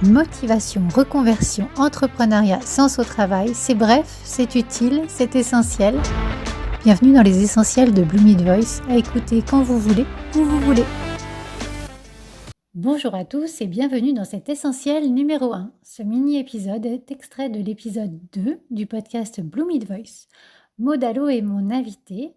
Motivation, reconversion, entrepreneuriat, sens au travail, c'est bref, c'est utile, c'est essentiel. Bienvenue dans les essentiels de Bloomid Voice, à écouter quand vous voulez, où vous voulez. Bonjour à tous et bienvenue dans cet essentiel numéro 1. Ce mini-épisode est extrait de l'épisode 2 du podcast Bloomid Voice. Maud Allo est mon invitée.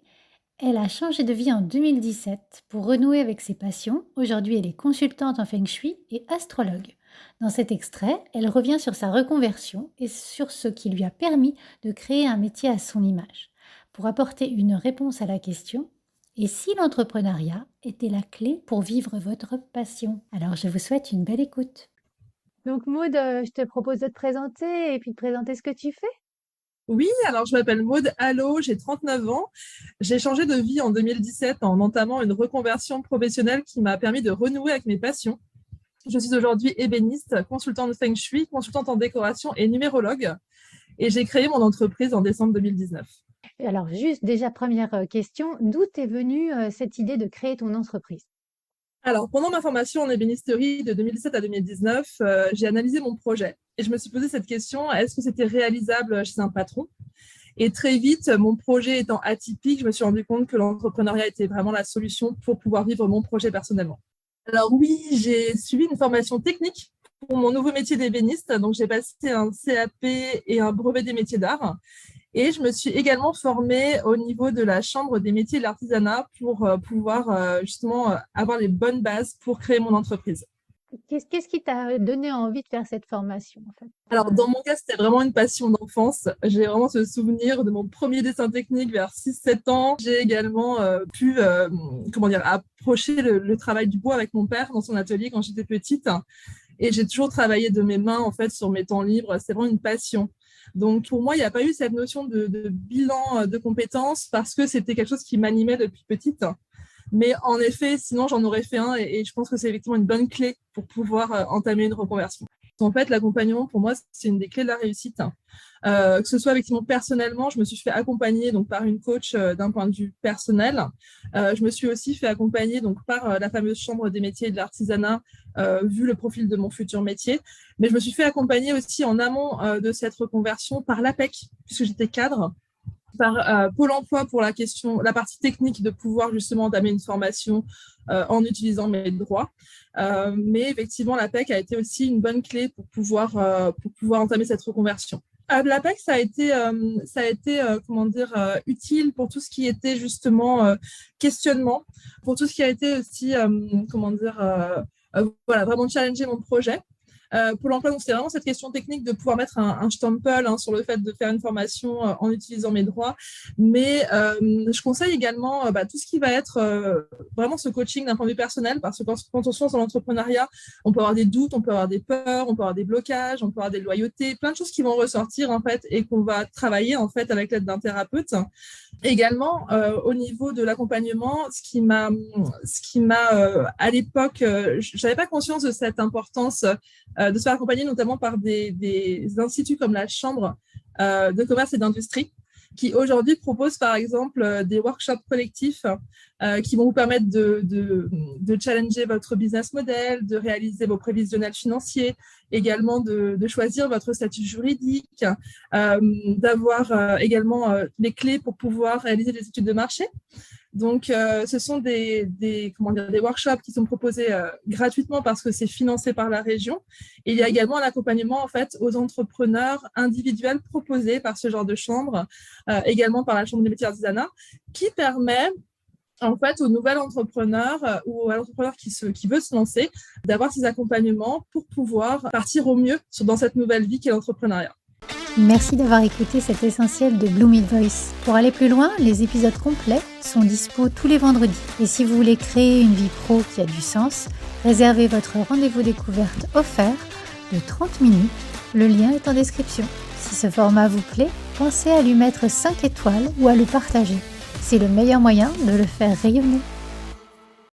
Elle a changé de vie en 2017 pour renouer avec ses passions. Aujourd'hui, elle est consultante en Feng Shui et astrologue. Dans cet extrait, elle revient sur sa reconversion et sur ce qui lui a permis de créer un métier à son image, pour apporter une réponse à la question « Et si l'entrepreneuriat était la clé pour vivre votre passion ?» Alors, je vous souhaite une belle écoute. Donc Maud, je te propose de te présenter et puis de présenter ce que tu fais. Oui, alors je m'appelle Maud Allo, j'ai 39 ans. J'ai changé de vie en 2017 en entamant une reconversion professionnelle qui m'a permis de renouer avec mes passions. Je suis aujourd'hui ébéniste, consultante Feng Shui, consultante en décoration et numérologue. Et j'ai créé mon entreprise en décembre 2019. Alors juste déjà première question, d'où t'est venue cette idée de créer ton entreprise? Alors, pendant ma formation en ébénisterie de 2017 à 2019, j'ai analysé mon projet et je me suis posé cette question, est-ce que c'était réalisable chez un patron ? Et très vite, mon projet étant atypique, je me suis rendu compte que l'entrepreneuriat était vraiment la solution pour pouvoir vivre mon projet personnellement. Alors oui, j'ai suivi une formation technique pour mon nouveau métier d'ébéniste. Donc, j'ai passé un CAP et un brevet des métiers d'art. Et je me suis également formée au niveau de la Chambre des métiers de l'artisanat pour pouvoir justement avoir les bonnes bases pour créer mon entreprise. Qu'est-ce qui t'a donné envie de faire cette formation en fait? Alors, dans mon cas, c'était vraiment une passion d'enfance. J'ai vraiment ce souvenir de mon premier dessin technique vers 6-7 ans. J'ai également pu approcher le travail du bois avec mon père dans son atelier quand j'étais petite. Et j'ai toujours travaillé de mes mains en fait sur mes temps libres. C'est vraiment une passion. Donc, pour moi, il n'y a pas eu cette notion de bilan de compétences parce que c'était quelque chose qui m'animait depuis petite. Mais en effet, sinon, j'en aurais fait un et je pense que c'est effectivement une bonne clé pour pouvoir entamer une reconversion. En fait, l'accompagnement, pour moi, c'est une des clés de la réussite. Que ce soit effectivement personnellement, je me suis fait accompagner donc, par une coach d'un point de vue personnel. Je me suis aussi fait accompagner donc, par la fameuse Chambre des métiers et de l'artisanat, vu le profil de mon futur métier. Mais je me suis fait accompagner aussi en amont de cette reconversion par l'APEC, puisque j'étais cadre, par Pôle emploi pour la partie technique de pouvoir justement entamer une formation en utilisant mes droits. Mais effectivement, l'APEC a été aussi une bonne clé pour pouvoir entamer cette reconversion. L'APEC, ça a été utile pour tout ce qui était justement questionnement, pour tout ce qui a été aussi vraiment challenger mon projet. Pour l'emploi, donc c'est vraiment cette question technique de pouvoir mettre un stempel sur le fait de faire une formation en utilisant mes droits. Mais je conseille également tout ce qui va être vraiment ce coaching d'un point de vue personnel, parce que quand on se lance dans l'entrepreneuriat, on peut avoir des doutes, on peut avoir des peurs, on peut avoir des blocages, on peut avoir des loyautés, plein de choses qui vont ressortir en fait et qu'on va travailler en fait avec l'aide d'un thérapeute. Également, au niveau de l'accompagnement, ce qui m'a à l'époque, j'avais pas conscience de cette importance de se faire accompagner notamment par des instituts comme la Chambre de commerce et d'industrie, qui aujourd'hui proposent par exemple des workshops collectifs qui vont vous permettre de challenger votre business model, de réaliser vos prévisionnels financiers, également de choisir votre statut juridique, d'avoir également les clés pour pouvoir réaliser des études de marché. Donc, ce sont des workshops qui sont proposés gratuitement parce que c'est financé par la région. Et il y a également un accompagnement en fait aux entrepreneurs individuels proposés par ce genre de chambre, également par la Chambre des métiers d'artisanat, qui permet en fait au nouvel entrepreneur ou à l'entrepreneur qui veut se lancer d'avoir ces accompagnements pour pouvoir partir au mieux dans cette nouvelle vie qu'est l'entrepreneuriat. Merci d'avoir écouté cet essentiel de Bloomid Voice. Pour aller plus loin, les épisodes complets sont dispo tous les vendredis. Et si vous voulez créer une vie pro qui a du sens, réservez votre rendez-vous découverte offert de 30 minutes. Le lien est en description. Si ce format vous plaît, pensez à lui mettre 5 étoiles ou à le partager. C'est le meilleur moyen de le faire rayonner.